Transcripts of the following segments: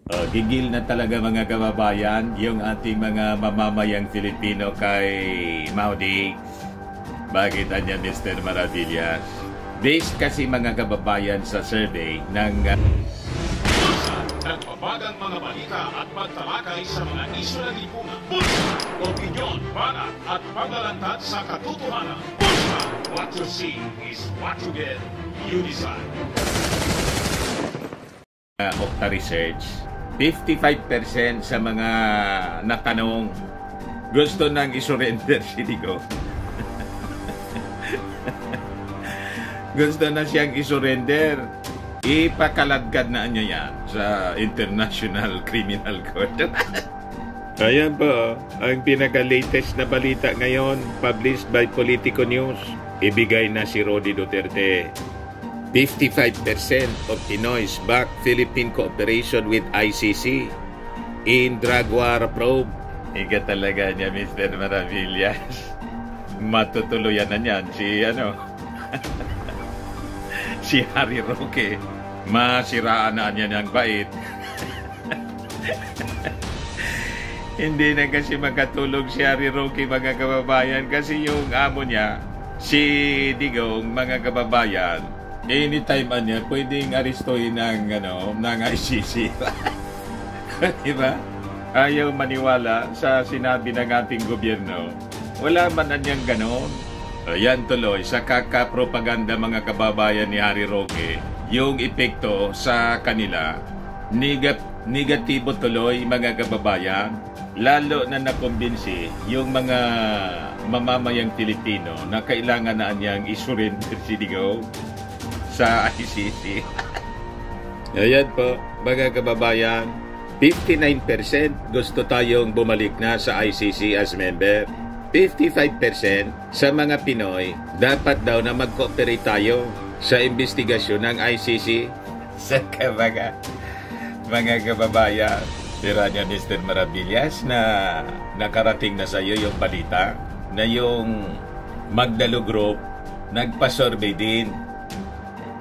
Gigil na talaga mga kababayan yung ating mga mamamayang Filipino kay Maudi. Bakit anya Mr. Maravillas? Based kasi mga kababayan sa survey ng nagbabagang mga balita at pagtalakay sa mga isyu ng lipunan. Bulsa, opinyon, banat at paglalantad sa katotohanan. Bulsa, what you see is what you get. You decide. Okta Research, 55% sa mga natanong gusto nang isurrender si Digo. Gusto na siyang isurrender. Ipakaladkad na niya yan sa International Criminal Court. Ayan po, ang pinaka-latest na balita ngayon, published by Politico News. Ibigay na si Rody Duterte. 55% of Pinoys back Philippine cooperation with ICC in drug war probe. Ika talaga niya, Mr. Maravillas. Matutuluyan na niyan si Harry Roque. Masiraan na niya ng bait. Hindi na kasi makatulog si Harry Roque, mga kababayan, kasi yung amo niya, si Digong, mga kababayan, anytime niya pwedeng aristohin ng ICC. Diba? Ayaw maniwala sa sinabi ng ating gobyerno. Wala man na niyang ganon. Yan tuloy, sa kakapropaganda mga kababayan ni Harry Roque, yung epekto sa kanila, negatibo tuloy mga kababayan, lalo na nakumbinsi yung mga mamamayang Pilipino na kailangan na niyang isurrender si Digong sa ICC. Ayan po, mga kababayan, 59% gusto tayong bumalik na sa ICC as member. 55% sa mga Pinoy, dapat daw na mag-cooperate tayo sa investigasyon ng ICC. Sa mga kababayan, tira niya Mr. Maravillas na nakarating na sa iyo yung balita na yung Magdalo Group nagpa-survey din.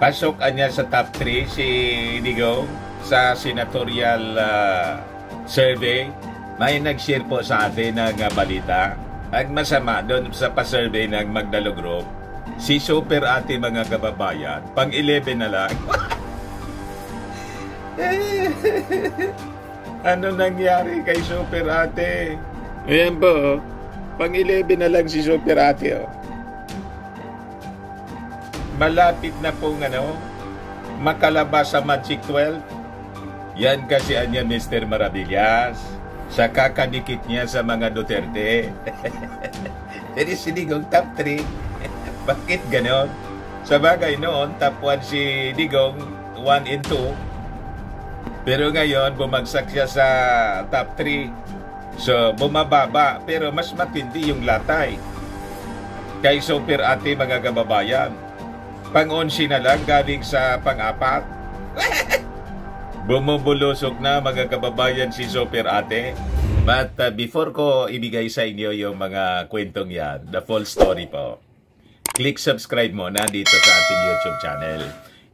Pasok niya sa top 3 si Digong sa senatorial survey. May nag-share po sa atin ng balita. Ang masama doon sa pa-survey ng Magdalo Group, si Super Ate, mga kababayan, pang 11 na lang. Ano nangyari kay Super Ate? Ayan po, pang 11 na lang si Super Ate. Malapit na pong makalabas sa Magic 12. Yan kasi anya Mr. Maravillas. Sa kakadikit niya sa mga Duterte. Pero si Digong top 3. Bakit ganon? Sa bagay noon, top 1 si Digong, 1 and 2. Pero ngayon, bumagsak siya sa top 3. So, bumababa. Pero mas matindi yung latay. Kay Super Ate, mga kababayan. Pang-11 na lang, galing sa pang-4. Bumubulusok na, mga kababayan, si Super Ate. But before ko ibigay sa inyo yung mga kwentong yan, the full story po, click subscribe muna dito sa ating YouTube channel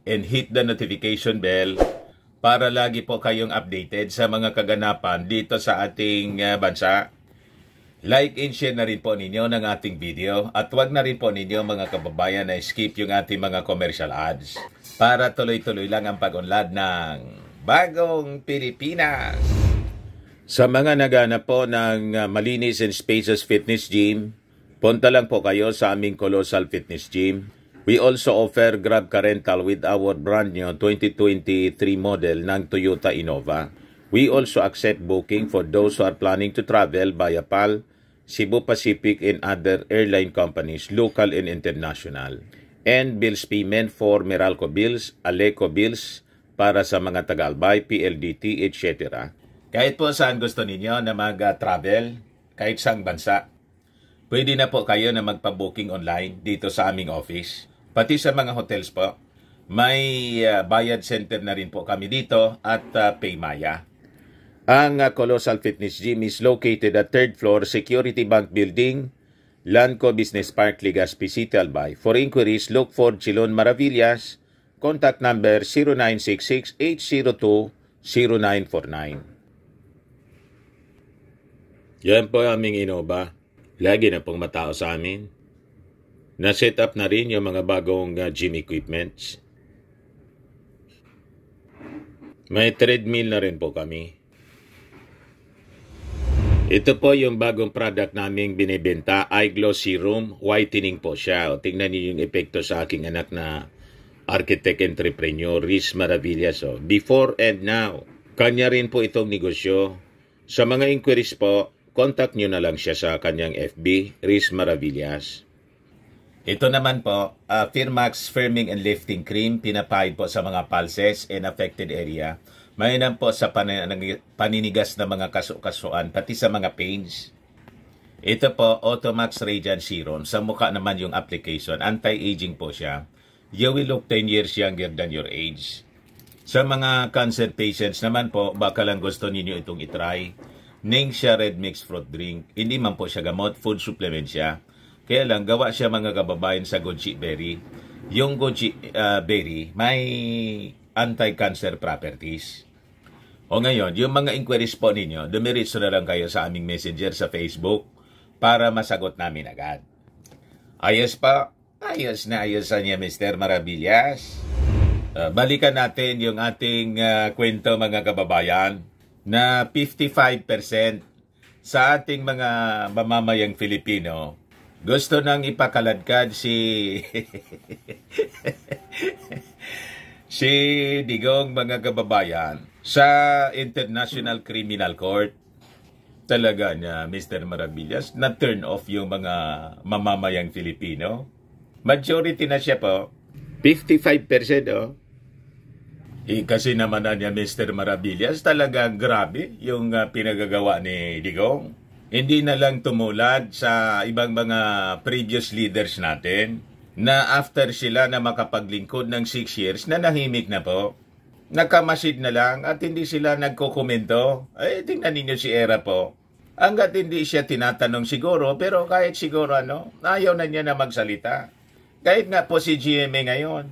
and hit the notification bell para lagi po kayong updated sa mga kaganapan dito sa ating bansa. Like and share na rin po ninyo ng ating video at wag na rin po ninyo, mga kababayan, na skip yung ating mga commercial ads para tuloy-tuloy lang ang pag-unlad ng Bagong Pilipinas. Sa mga naghanap po ng malinis and spacious fitness gym, punta lang po kayo sa aming Colossal Fitness Gym. We also offer Grab car rental with our brand new 2023 model ng Toyota Innova. We also accept booking for those who are planning to travel via PAL, Cebu Pacific and other airline companies, local and international. And bills payment for Meralco bills, Aleco bills, para sa mga Tagalbay, PLDT, etc. Kahit po saan gusto ninyo na mag-travel, kahit saang bansa, pwede na po kayo na magpa-booking online dito sa aming office. Pati sa mga hotels po, may bayad center na rin po kami dito at Paymaya. Ang Colossal Fitness Gym is located at 3rd floor Security Bank Building, Lanco Business Park, Legazpi City, Albay. For inquiries, look for Chilon Maravillas. Contact number Yan po aming Innova. Lagi na pong matao sa amin. Na-set up na rin yung mga bagong gym equipments. May treadmill na rin po kami. Ito po yung bagong product naming binibenta, iGlow Serum, whitening po siya. O, tingnan niyo yung epekto sa aking anak na architect entrepreneur, Riz Maravillas. O, before and now, kanya rin po itong negosyo. Sa mga inquiries po, contact nyo na lang siya sa kanyang FB, Riz Maravillas. Ito naman po, Firmax Firming and Lifting Cream, pinapahid po sa mga pulses and affected area. Mainam po sa paninigas na mga kaso-kasuan, pati sa mga pains. Ito po, Automax Radiant Serum. Sa mukha naman yung application. Anti-aging po siya. You will look 10 years younger than your age. Sa mga cancer patients naman po, baka lang gusto ninyo itong itry. Ningxia Red Mix Fruit Drink. Hindi man po siya gamot, food supplement siya. Kaya lang, gawa siya mga kababayan sa goji berry. Yung goji berry, may anti-cancer properties. O ngayon, yung mga inquiries po ninyo, dumiritso na lang kayo sa aming messenger sa Facebook para masagot namin agad. Ayos pa? Ayos na ayos niya, Mr. Maravillas. Balikan natin yung ating kwento, mga kababayan, na 55% sa ating mga mamamayang Filipino gusto nang ipakaladkad si si Digong, mga kababayan, sa International Criminal Court. Talaga niya, Mr. Maravillas, na turn off yung mga mamamayang Filipino. Majority na siya po. 55%, oh. Kasi naman na niya, Mr. Maravillas, talagang grabe yung pinagagawa ni Digong. Hindi na lang tumulad sa ibang mga previous leaders natin na after sila na makapaglingkod ng 6 years, na nahimik na po. Nakamasid na lang at hindi sila nagkokomento. Ay, tingnan ninyo si Era po. Hanggat hindi siya tinatanong siguro, pero kahit siguro ayaw na niya na magsalita. Kahit nga po si GMA ngayon,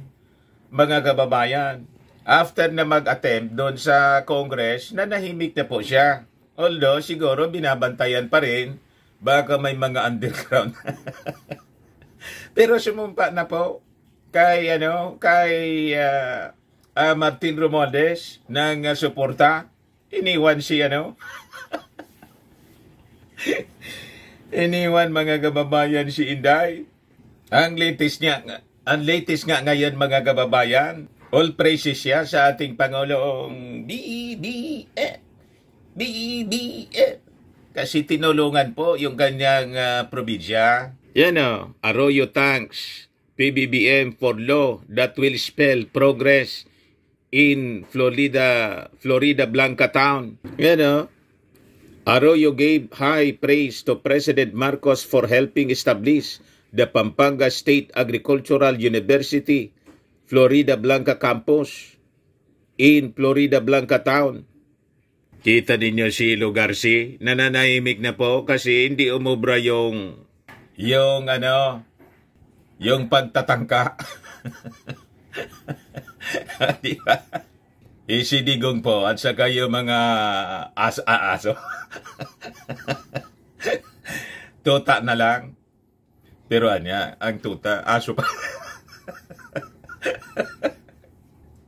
mga kababayan, after na mag-attempt doon sa Congress, na nahimik na po siya. Although, siguro binabantayan pa rin, baka may mga underground. Pero sumumpa na po kay Martin Romualdez ng suporta. Iniwan si iniwan, mga kababayan, si Inday. Ang latest nga ngayon, mga kababayan, all praises siya sa ating Pangulong BBM. Kasi tinulungan po yung kanyang probinsya. Yan Arroyo thanks PBBM for law that will spell progress in Florida Blanca Town. Yan Arroyo gave high praise to President Marcos for helping establish the Pampanga State Agricultural University Florida Blanca Campus in Florida Blanca Town. Kita ninyo si Lugarsi, nananahimik na po kasi hindi umubra yung pagtatangka. Di ba? Si Digong po at saka yung mga aso. Tuta na lang. Pero ang tuta, aso pa.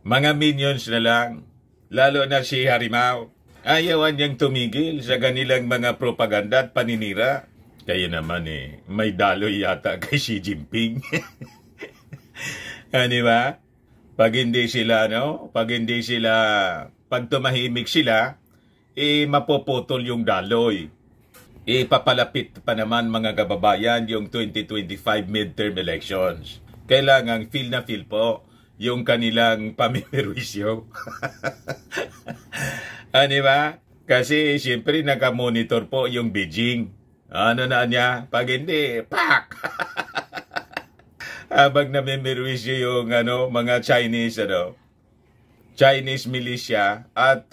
Mga minions na lang. Lalo na si Harimau. Ayawan niyang tumigil sa kanilang mga propaganda at paninira. Kaya naman may daloy yata kay Xi Jinping. Di ba? Pag tumahimik sila, mapoputol yung daloy. Papalapit pa naman, mga kababayan, yung 2025 midterm elections. Kailangang feel na feel po yung kanilang pamimirwisyo. Di ba? Kasi siyempre nakamonitor po yung Beijing. Na niya? Pag hindi, pak! Habang namimirwisyo yung mga Chinese militia at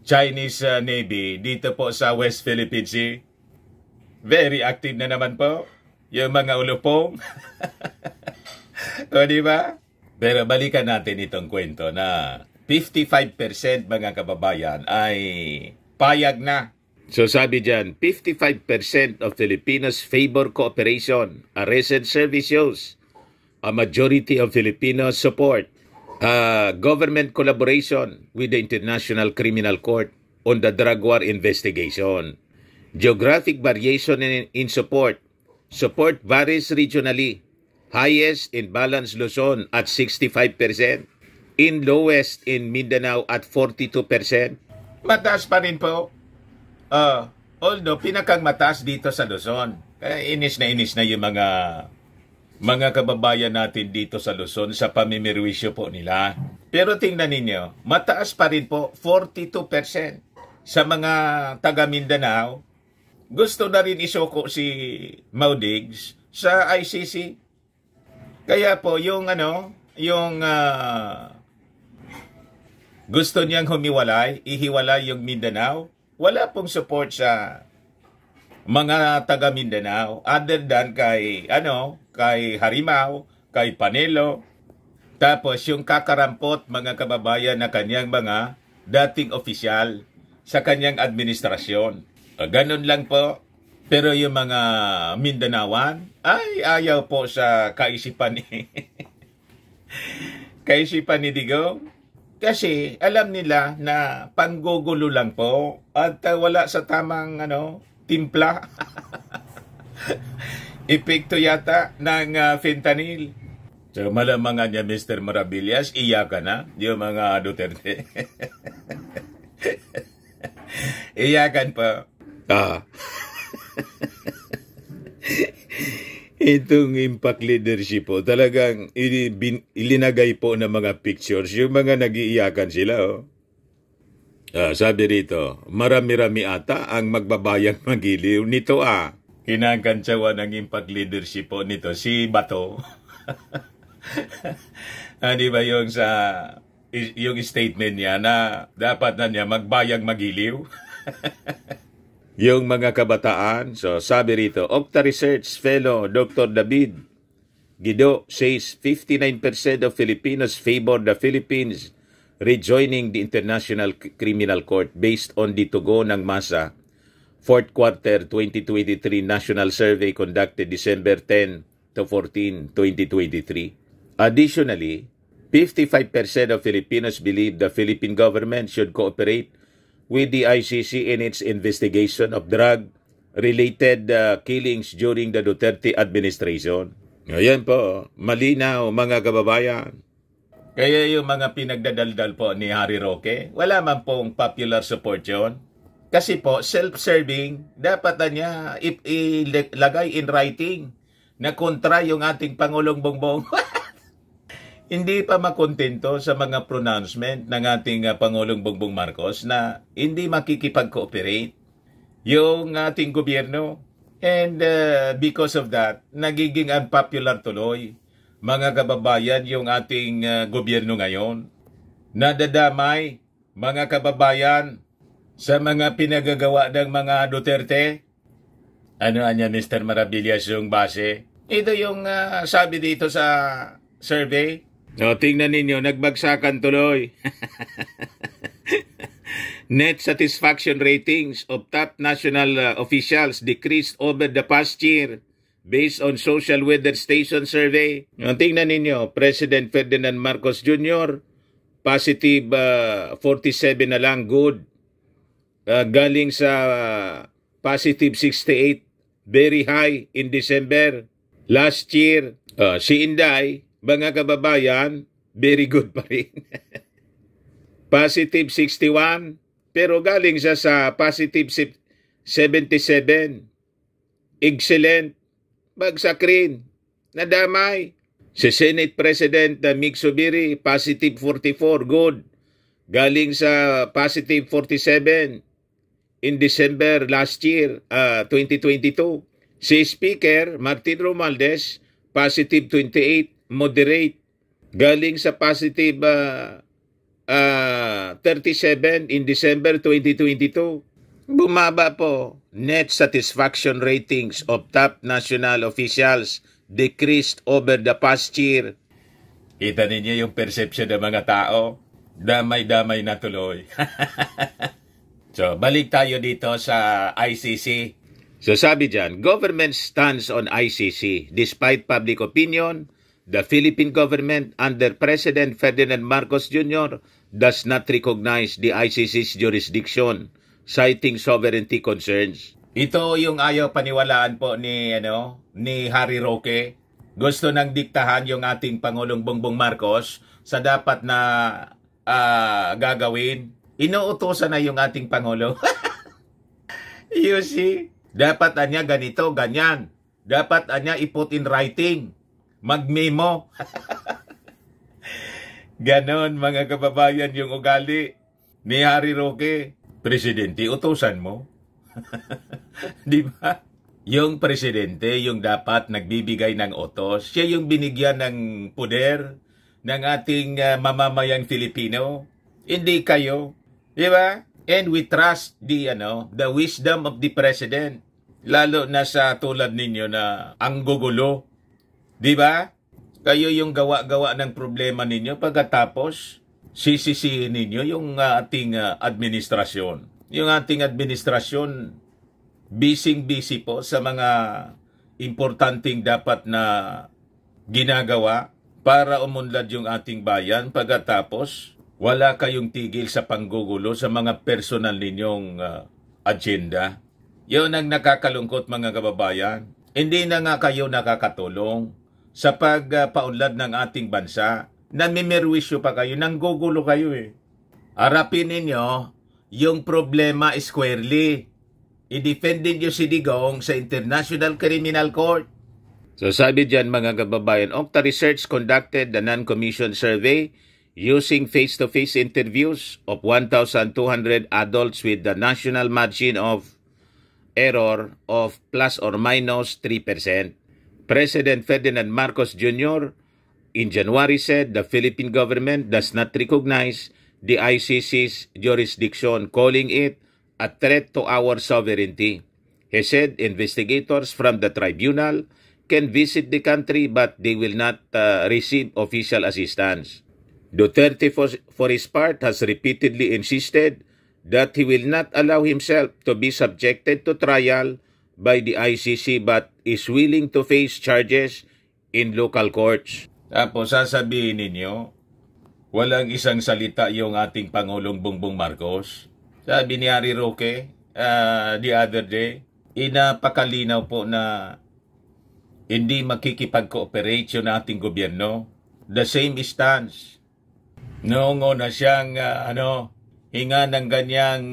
Chinese Navy dito po sa West Philippine Sea. Very active na naman po yung mga ulupong. O, di ba? Pero balikan natin itong kwento na 55% mga kababayan ay payag na. So sabi dyan, 55% of Filipinos favor cooperation. A recent survey shows a majority of Filipinos support government collaboration with the International Criminal Court on the drug war investigation. Geographic variation in support. Support varies regionally. Highest in Balance Luzon at 65%. In lowest in Mindanao at 42%. Mataas pa rin po. Although pinakang mataas dito sa Luzon. Inis na yung mga kababayan natin dito sa Luzon sa pamimirwisyo po nila. Pero tingnan ninyo, mataas pa rin po 42% sa mga taga Mindanao. Gusto na rin isoko si Maudigs sa ICC. Kaya po yung gusto niyang ihiwalay yung Mindanao. Wala pong support sa mga taga Mindanao other than kay Harimau, kay Panelo. Tapos yung kakarampot mga kababayan na kanyang mga dating opisyal sa kanyang administrasyon. Ganun lang po. Pero yung mga Mindanawan ay ayaw po sa kaisipan ni Digong. Kasi alam nila na panggugulo lang po at wala sa tamang timpla. Epekto yata ng fentanyl. So malamang niya Mr. Maravillas, iyakan na yung mga Duterte. Iyakan pa. Itong impact leadership po, talagang ilinagay po ng mga pictures, yung mga nag-iiyakan sila. Sabi rito, marami-rami ata ang magbabayang magiliw nito. Kinakantsawa ng impact leadership po nito, si Bato. Di ba yung statement niya na dapat na niya magbayang magiliw? Yung mga kabataan, so sabi rito, Octa Research Fellow Dr. David Guido says 59% of Filipinos favor the Philippines rejoining the International Criminal Court based on the tugon ng masa. Fourth quarter 2023 National Survey conducted December 10 to 14, 2023. Additionally, 55% of Filipinos believe the Philippine government should cooperate with the ICC in its investigation of drug-related killings during the Duterte administration. Ayan po, malinaw mga kababayan. Kaya yung mga pinagdadaldal po ni Harry Roque, wala man pong popular support yun. Kasi po, self-serving, dapat na niya ilagay in writing na kontra yung ating Pangulong Bongbong. Hindi pa makontento sa mga pronouncement ng ating Pangulong Bongbong Marcos na hindi makikipag-cooperate yung ating gobyerno. And because of that, nagiging unpopular tuloy, mga kababayan, yung ating gobyerno ngayon. Nadadamay, mga kababayan, sa mga pinagagawa ng mga Duterte. Ano niya, Mr. Maravillas, yung base? Ito yung sabi dito sa survey. Tingnan ninyo, nagbagsakan tuloy. Net satisfaction ratings of top national officials decreased over the past year based on social weather station survey. Tingnan ninyo, President Ferdinand Marcos Jr., positive 47 na lang, good. Galing sa positive 68, very high in December. Last year, si Inday, mga kababayan, very good pa rin. Positive 61, pero galing siya sa positive 77. Excellent. Bagsak rin. Nadamay. Si Senate President Mig Subiri, positive 44, good. Galing sa positive 47 in December last year, 2022. Si Speaker Martin Romualdez, positive 28, moderate. Galing sa positive 37 in December 2022. Bumaba po. Net satisfaction ratings of top national officials decreased over the past year. Kita ninyo yung perception ng mga tao. Damay-damay na tuloy. So, balik tayo dito sa ICC. So, sabi dyan, government stands on ICC. Despite public opinion, the Philippine government under President Ferdinand Marcos Jr. does not recognize the ICC's jurisdiction, citing sovereignty concerns. Ito yung ayaw paniwalaan po ni Harry Roque. Gusto nang diktahan yung ating Pangulong Bongbong Marcos sa dapat na gagawin. Inuutosan na yung ating Pangulo. You see? Dapat anya ganito, ganyan. Dapat anya i-put in writing. Mag-memo. Ganon mga kababayan yung ugali ni Harry Roque. Presidente, utusan mo. Di ba? Yung presidente, yung dapat nagbibigay ng utos, siya yung binigyan ng poder ng ating mamamayang Filipino. Hindi kayo. Di ba? And we trust the wisdom of the president. Lalo na sa tulad ninyo na ang gugulo. Di ba? Kayo yung gawa-gawa ng problema ninyo pagkatapos sisisihin ninyo yung ating administrasyon. Yung ating administrasyon, busy po sa mga importanteng dapat na ginagawa para umunlad yung ating bayan pagkatapos wala kayong tigil sa panggugulo sa mga personal ninyong agenda. Yun ang nakakalungkot mga kababayan. Hindi na nga kayo nakakatulong sa pagpaunlad ng ating bansa. Namimirwisyo pa kayo, nanggugulo kayo eh. Harapin ninyo yung problema squarely. I-defend ninyo si Digong sa International Criminal Court. So sabi dyan mga kababayan, Okta Research conducted the non-commissioned survey using face-to-face interviews of 1,200 adults with the national margin of error of plus or minus 3%. President Ferdinand Marcos Jr. in January said the Philippine government does not recognize the ICC's jurisdiction, calling it a threat to our sovereignty. He said investigators from the tribunal can visit the country but they will not receive official assistance. Duterte, for his part, has repeatedly insisted that he will not allow himself to be subjected to trial by the ICC but is willing to face charges in local courts. Tapos sasabihin ninyo, walang isang salita yung ating Pangulong Bongbong Marcos. Sabi ni Harry Roque the other day, inapakalinaw po na hindi makikipag-cooperate yung ating gobyerno. The same stance. Noong na siyang hinga ng ganyang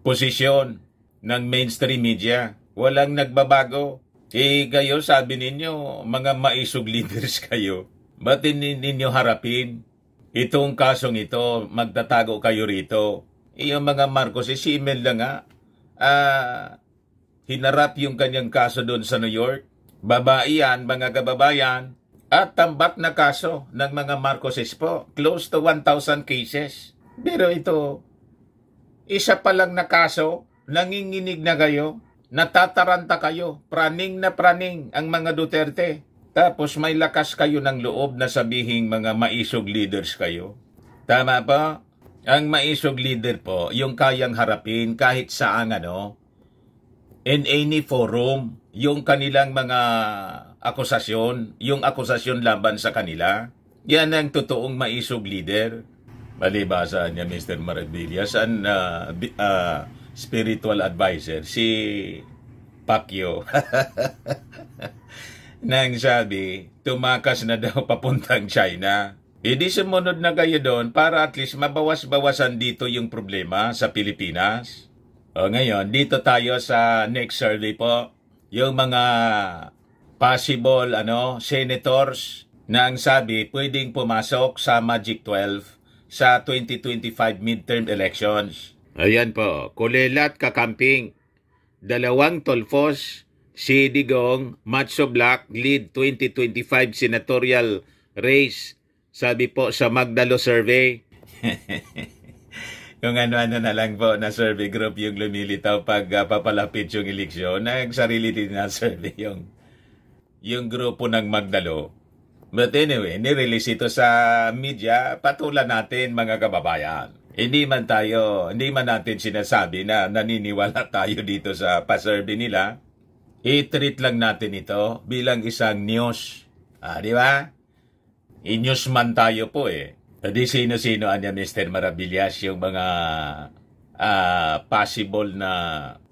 posisyon ng mainstream media. Walang nagbabago. Kayo sabi ninyo, mga maisog leaders kayo. Ba't ninyo harapin itong kasong ito? Magtatago kayo rito. Yung mga Marcos, si email lang hinarap yung kanyang kaso doon sa New York. Babae yan, mga kababayan. At tambak na kaso ng mga Marcoses po. Close to 1,000 cases. Pero ito, isa pa lang na kaso, nanginginig na kayo, natataranta kayo, praning na praning ang mga Duterte. Tapos may lakas kayo ng loob na sabihing mga maisog leaders kayo. Tama ba? Ang maisog leader po, yung kayang harapin kahit saan in any forum, yung kanilang mga akusasyon, yung akusasyon laban sa kanila. Yan ang totoong maisog leader. Malibasa niya Mr. Maravillas, ang spiritual advisor, si Pacquiao. Nang sabi, tumakas na daw papuntang China. Di sumunod na kayo doon para at least mabawas-bawasan dito yung problema sa Pilipinas. O ngayon, dito tayo sa next survey po. Yung mga possible senators na ang sabi pwedeng pumasok sa Magic 12 sa 2025 midterm elections. Ayan po, kulelat kakamping. 2 tolfos, si Digong, Macho Black, lead 2025 senatorial race. Sabi po sa Magdalo survey. Kung ano-ano na lang po na survey group yung lumilitaw pag papalapit yung eleksyon. Nagsarili din na survey yung grupo ng Magdalo. But anyway, nirelease ito sa media, patulan natin mga kababayan. Hindi man natin sinasabi na naniniwala tayo dito sa pasurvey nila. I-treat lang natin ito bilang isang news. Di ba? I-news man tayo po eh. Di sino-sino anya Mr. Maravillas yung mga possible na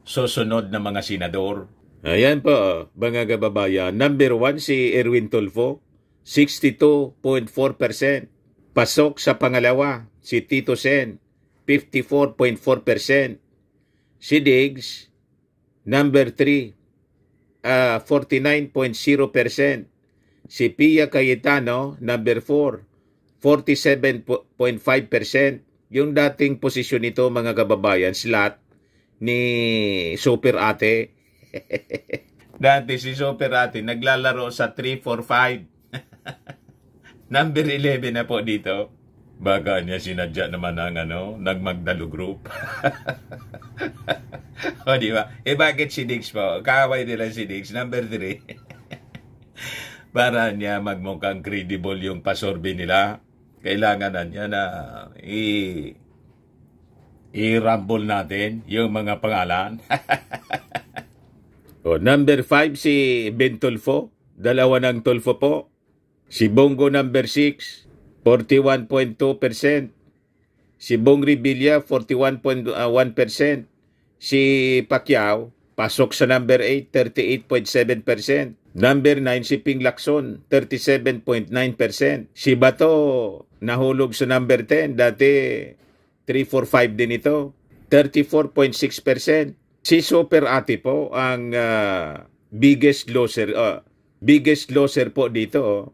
susunod na mga senador. Ayan po, mga kababayan. Number 1 si Erwin Tulfo, 62.4%. Pasok sa pangalawa, si Tito Sen, 54.4%. Si Diggs, number 3, 49.0%. Si Pia Cayetano, number 4, 47.5%. Yung dating posisyon nito, mga kababayan, slot ni Super Ate. Dati si Super Ate naglalaro sa 3-4-5. Number 11 na po dito. Baka niya sinadya naman ng Magdalo Group. O diba? Bakit si Diggs po? Kaaway nila si Diggs. Number 3. Para niya magmukhang credible yung pasurvey nila. Kailangan na niya na i-rumble natin yung mga pangalan. Number 5 si Ben Tulfo. Dalawa ng Tulfo po. Si Bongo number 6, 41.2%. Si Bong Revilla, 41.1%. Si Pacquiao, pasok sa number 8, 38.7%. Number 9, si Ping Lacson, 37.9%. Si Bato, nahulog sa number 10. Dati, 3-4-5 din ito. 34.6%. Si Super Ate po, ang biggest loser po dito.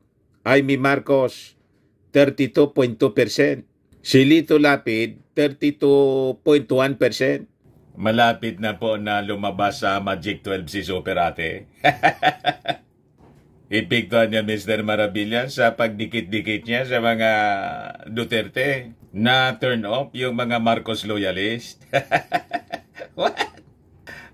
Amy Marcos, 32.2%. Si Lito Lapid, 32.1%. Malapit na po na lumabas sa Magic 12 si Super Ate. Ipiktuan niya Mr. Maravillas sa pagdikit-dikit niya sa mga Duterte na turn off yung mga Marcos loyalist. What?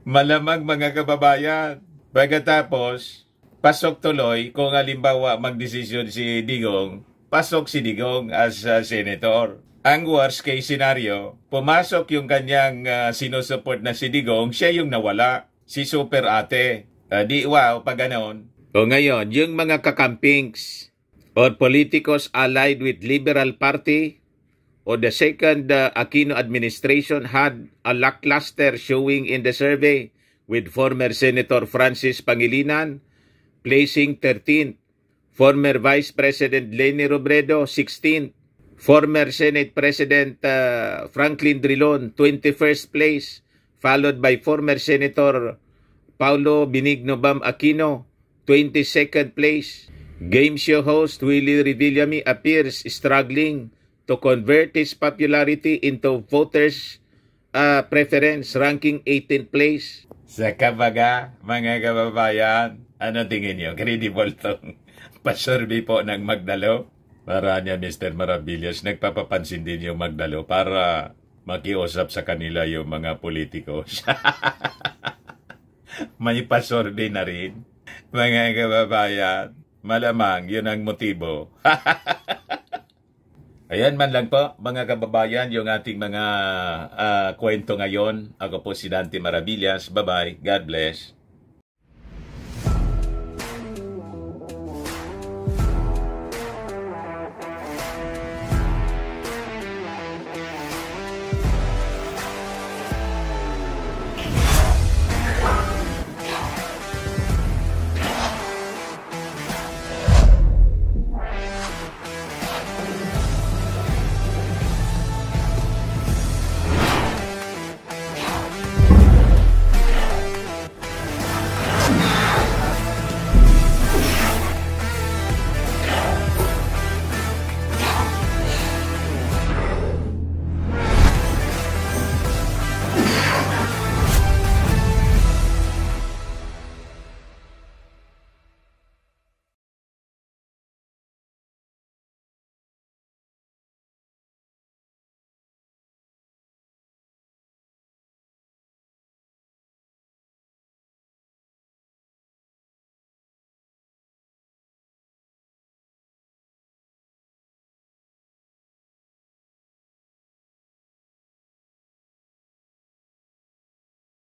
Malamang mga kababayan. Pagkatapos, pasok tuloy kung halimbawa magdesisyon si Digong, pasok si Digong as senator. Ang worst case scenario, pumasok yung kanyang sinusupport na si Digong, siya yung nawala, si Super Ate. Pag ganon. O ngayon, yung mga kakampings or politicos allied with Liberal Party o the second Aquino administration had a lackluster showing in the survey with former Senator Francis Pangilinan placing 13th, former Vice President Leni Robredo 16th, former Senate President Franklin Drilon 21st place, followed by former Senator Paulo Benigno Bam Aquino 22nd place. Game show host Willie Revillame appears struggling to convert his popularity into voters' preference, ranking 18th place. Sa kabaga, mga kababayan, ano tingin niyo? Credible tong pasurvey po ng Magdalo? Para niya Mr. Maravillas, nagpapapansin din yung Magdalo para makiusap sa kanila yung mga politikos. May pasurvey na rin. Mga kababayan, malamang yun ang motibo. Ayan man lang po, mga kababayan, yung ating mga kwento ngayon. Ako po si Dante Maravillas. Bye-bye. God bless.